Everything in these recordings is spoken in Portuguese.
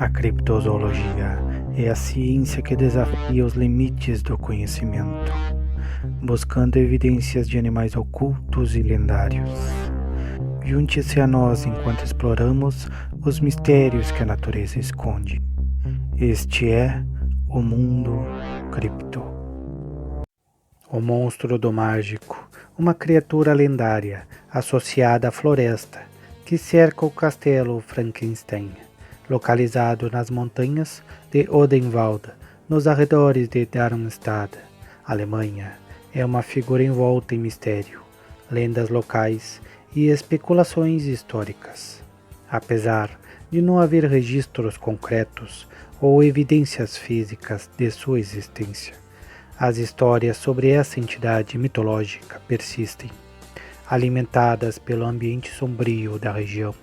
A criptozoologia é a ciência que desafia os limites do conhecimento, buscando evidências de animais ocultos e lendários. Junte-se a nós enquanto exploramos os mistérios que a natureza esconde. Este é o Mundo Cripto. O monstro do mágico, uma criatura lendária associada à floresta que cerca o castelo Frankenstein, localizado nas montanhas de Odenwald, nos arredores de Darmstadt, Alemanha, é uma figura envolta em mistério, lendas locais e especulações históricas. Apesar de não haver registros concretos ou evidências físicas de sua existência, as histórias sobre essa entidade mitológica persistem, alimentadas pelo ambiente sombrio da região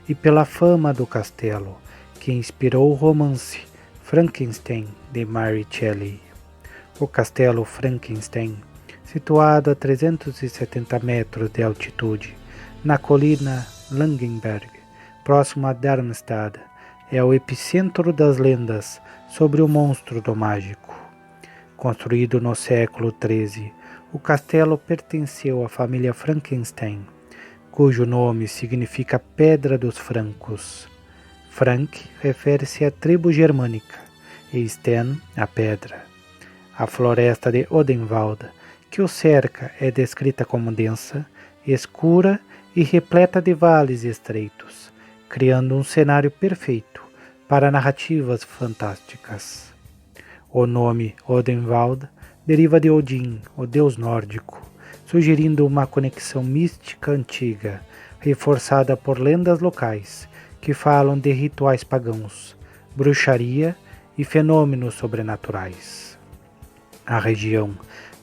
e pela fama do castelo, que inspirou o romance Frankenstein de Mary Shelley. O castelo Frankenstein, situado a 370 metros de altitude, na colina Langenberg, próximo a Darmstadt, é o epicentro das lendas sobre o monstro do mágico. Construído no século XIII, o castelo pertenceu à família Frankenstein, cujo nome significa Pedra dos Francos. Frank refere-se à tribo germânica e Sten, a pedra. A floresta de Odenwald, que o cerca, é descrita como densa, escura e repleta de vales estreitos, criando um cenário perfeito para narrativas fantásticas. O nome Odenwald deriva de Odin, o deus nórdico, sugerindo uma conexão mística antiga, reforçada por lendas locais que falam de rituais pagãos, bruxaria e fenômenos sobrenaturais. A região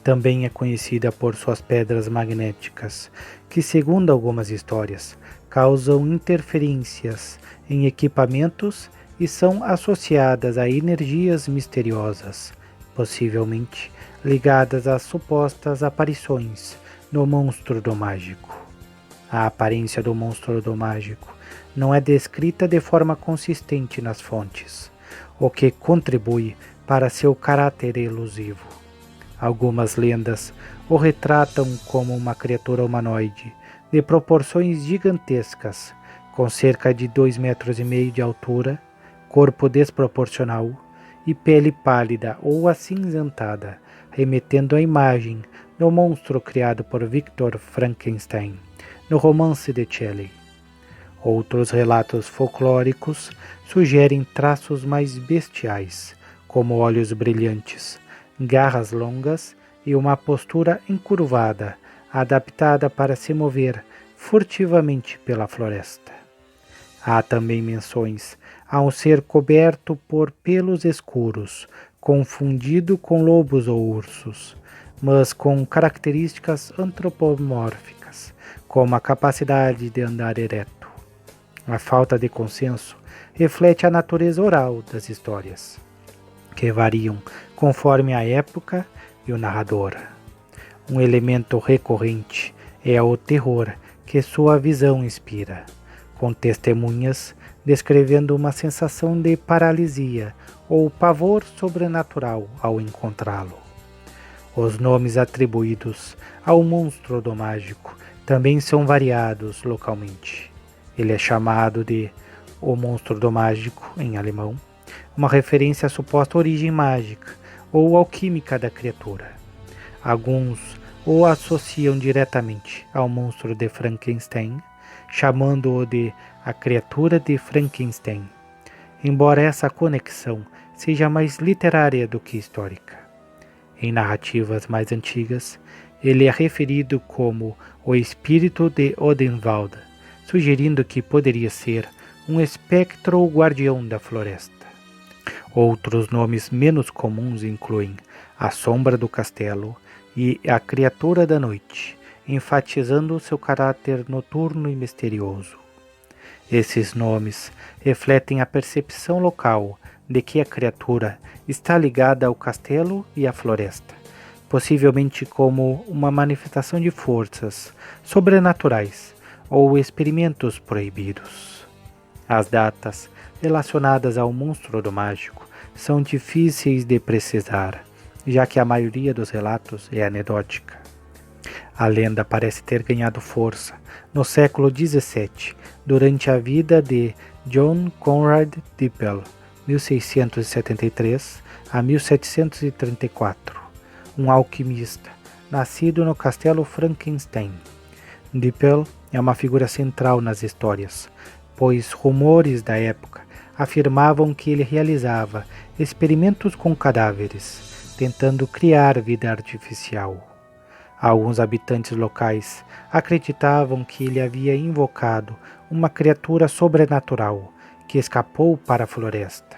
também é conhecida por suas pedras magnéticas, que, segundo algumas histórias, causam interferências em equipamentos e são associadas a energias misteriosas, possivelmente ligadas às supostas aparições do monstro do mágico. A aparência do monstro do mágico não é descrita de forma consistente nas fontes, o que contribui para seu caráter elusivo. Algumas lendas o retratam como uma criatura humanoide de proporções gigantescas, com cerca de 2,5 metros de altura, corpo desproporcional e pele pálida ou acinzentada, remetendo à imagem do monstro criado por Victor Frankenstein no romance de Shelley. Outros relatos folclóricos sugerem traços mais bestiais, como olhos brilhantes, garras longas e uma postura encurvada, adaptada para se mover furtivamente pela floresta. Há também menções a um ser coberto por pelos escuros, confundido com lobos ou ursos, mas com características antropomórficas, como a capacidade de andar ereto. A falta de consenso reflete a natureza oral das histórias, que variam conforme a época e o narrador. Um elemento recorrente é o terror que sua visão inspira, com testemunhas descrevendo uma sensação de paralisia ou pavor sobrenatural ao encontrá-lo. Os nomes atribuídos ao monstro do mágico também são variados localmente. Ele é chamado de o monstro do mágico, em alemão, uma referência à suposta origem mágica ou alquímica da criatura. Alguns o associam diretamente ao monstro de Frankenstein, chamando-o de a criatura de Frankenstein, embora essa conexão seja mais literária do que histórica. Em narrativas mais antigas, ele é referido como o espírito de Odenwald, sugerindo que poderia ser um espectro ou guardião da floresta. Outros nomes menos comuns incluem a sombra do castelo e a criatura da noite, enfatizando seu caráter noturno e misterioso. Esses nomes refletem a percepção local de que a criatura está ligada ao castelo e à floresta, possivelmente como uma manifestação de forças sobrenaturais ou experimentos proibidos. As datas relacionadas ao monstro do mágico são difíceis de precisar, já que a maioria dos relatos é anedótica. A lenda parece ter ganhado força no século XVII, durante a vida de John Conrad Dippel, 1673 a 1734, um alquimista, nascido no Castelo Frankenstein. Dippel é uma figura central nas histórias, pois rumores da época afirmavam que ele realizava experimentos com cadáveres, tentando criar vida artificial. Alguns habitantes locais acreditavam que ele havia invocado uma criatura sobrenatural que escapou para a floresta.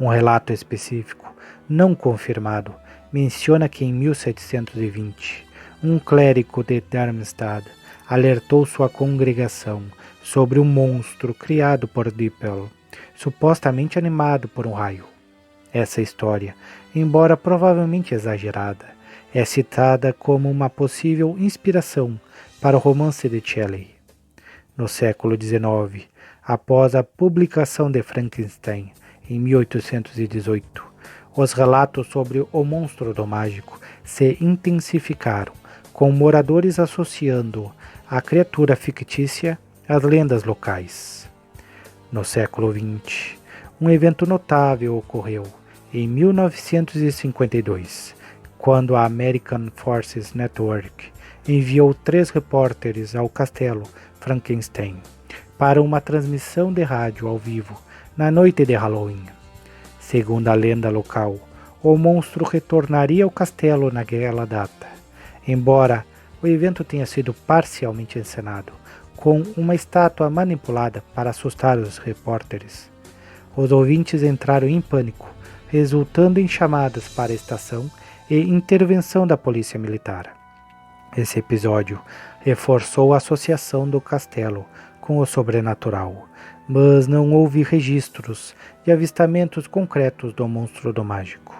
Um relato específico, não confirmado, menciona que em 1720, um clérigo de Darmstadt alertou sua congregação sobre um monstro criado por Dippel, supostamente animado por um raio. Essa história, embora provavelmente exagerada, é citada como uma possível inspiração para o romance de Shelley. No século XIX, após a publicação de Frankenstein, em 1818, os relatos sobre o monstro do mágico se intensificaram, com moradores associando a criatura fictícia às lendas locais. No século XX, um evento notável ocorreu em 1952, quando a American Forces Network enviou 3 repórteres ao castelo Frankenstein para uma transmissão de rádio ao vivo na noite de Halloween. Segundo a lenda local, o monstro retornaria ao castelo naquela data, embora o evento tenha sido parcialmente encenado, com uma estátua manipulada para assustar os repórteres. Os ouvintes entraram em pânico, resultando em chamadas para a estação e intervenção da polícia militar. Esse episódio reforçou a associação do castelo com o sobrenatural, mas não houve registros de avistamentos concretos do monstro do mágico.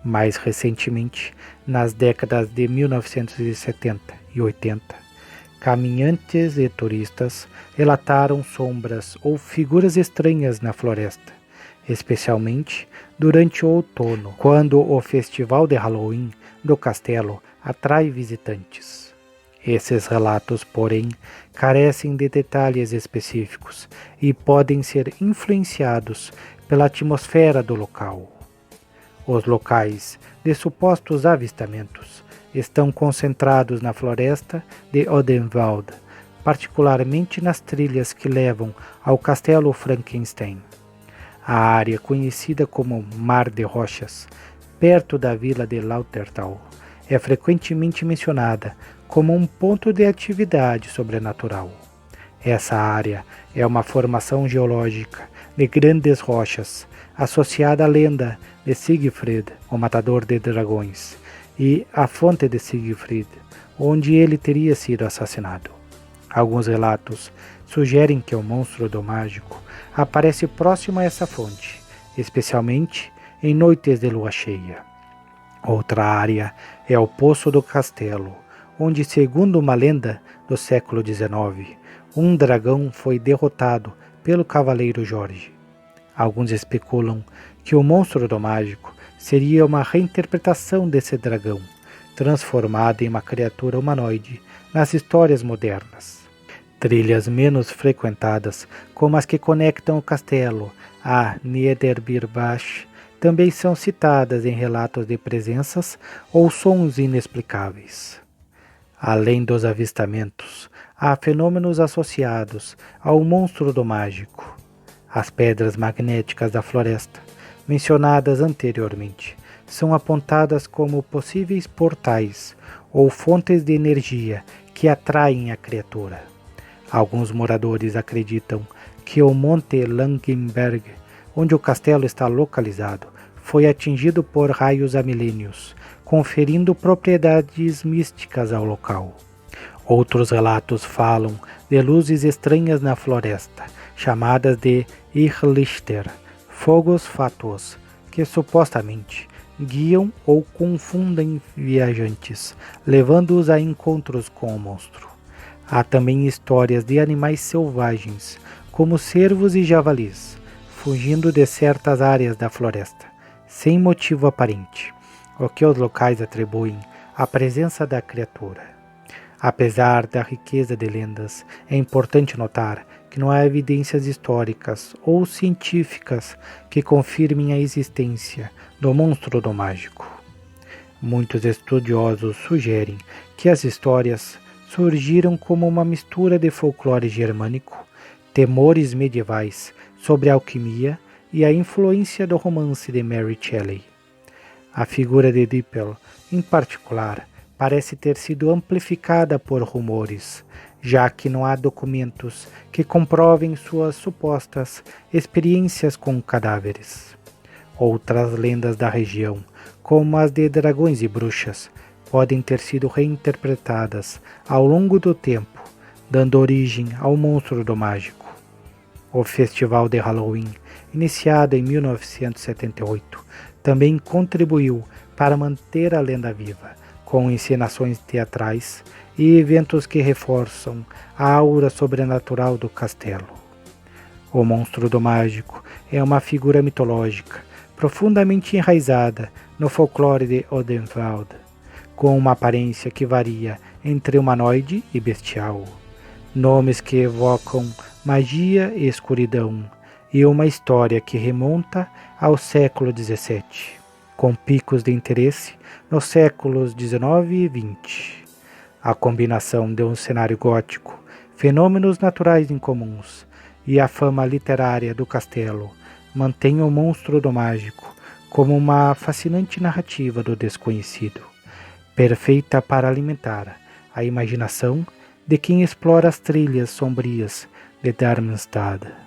Mais recentemente, nas décadas de 1970 e 80, caminhantes e turistas relataram sombras ou figuras estranhas na floresta, especialmente durante o outono, quando o festival de Halloween do castelo atrai visitantes. Esses relatos, porém, carecem de detalhes específicos e podem ser influenciados pela atmosfera do local. Os locais de supostos avistamentos estão concentrados na floresta de Odenwald, particularmente nas trilhas que levam ao Castelo Frankenstein. A área conhecida como Mar de Rochas, perto da vila de Lautertal, é frequentemente mencionada como um ponto de atividade sobrenatural. Essa área é uma formação geológica de grandes rochas, associada à lenda de Siegfried, o matador de dragões, e à fonte de Siegfried, onde ele teria sido assassinado. Alguns relatos sugerem que o monstro do mágico aparece próximo a essa fonte, especialmente em noites de lua cheia. Outra área é o Poço do Castelo, onde, segundo uma lenda do século XIX, um dragão foi derrotado pelo cavaleiro Jorge. Alguns especulam que o monstro do mágico seria uma reinterpretação desse dragão, transformado em uma criatura humanoide nas histórias modernas. Trilhas menos frequentadas, como as que conectam o castelo a Niederbirbach, também são citadas em relatos de presenças ou sons inexplicáveis. Além dos avistamentos, há fenômenos associados ao monstro do mágico. As pedras magnéticas da floresta, mencionadas anteriormente, são apontadas como possíveis portais ou fontes de energia que atraem a criatura. Alguns moradores acreditam que o Monte Langenberg, onde o castelo está localizado, foi atingido por raios há milênios, conferindo propriedades místicas ao local. Outros relatos falam de luzes estranhas na floresta, chamadas de Irrlichter, fogos fátuos, que supostamente guiam ou confundem viajantes, levando-os a encontros com o monstro. Há também histórias de animais selvagens, como cervos e javalis, fugindo de certas áreas da floresta, sem motivo aparente, o que os locais atribuem à presença da criatura. Apesar da riqueza de lendas, é importante notar que não há evidências históricas ou científicas que confirmem a existência do monstro do mágico. Muitos estudiosos sugerem que as histórias surgiram como uma mistura de folclore germânico, temores medievais sobre a alquimia e a influência do romance de Mary Shelley. A figura de Dippel, em particular, parece ter sido amplificada por rumores, já que não há documentos que comprovem suas supostas experiências com cadáveres. Outras lendas da região, como as de dragões e bruxas, podem ter sido reinterpretadas ao longo do tempo, dando origem ao monstro do mágico. O Festival de Halloween, iniciado em 1978, também contribuiu para manter a lenda viva, com encenações teatrais e eventos que reforçam a aura sobrenatural do castelo. O monstro do mágico é uma figura mitológica profundamente enraizada no folclore de Odenwald, com uma aparência que varia entre humanoide e bestial, nomes que evocam magia e escuridão, e uma história que remonta ao século XVII, com picos de interesse nos séculos XIX e XX. A combinação de um cenário gótico, fenômenos naturais incomuns e a fama literária do castelo mantém o monstro do mágico como uma fascinante narrativa do desconhecido, perfeita para alimentar a imaginação de quem explora as trilhas sombrias de Darmstadt.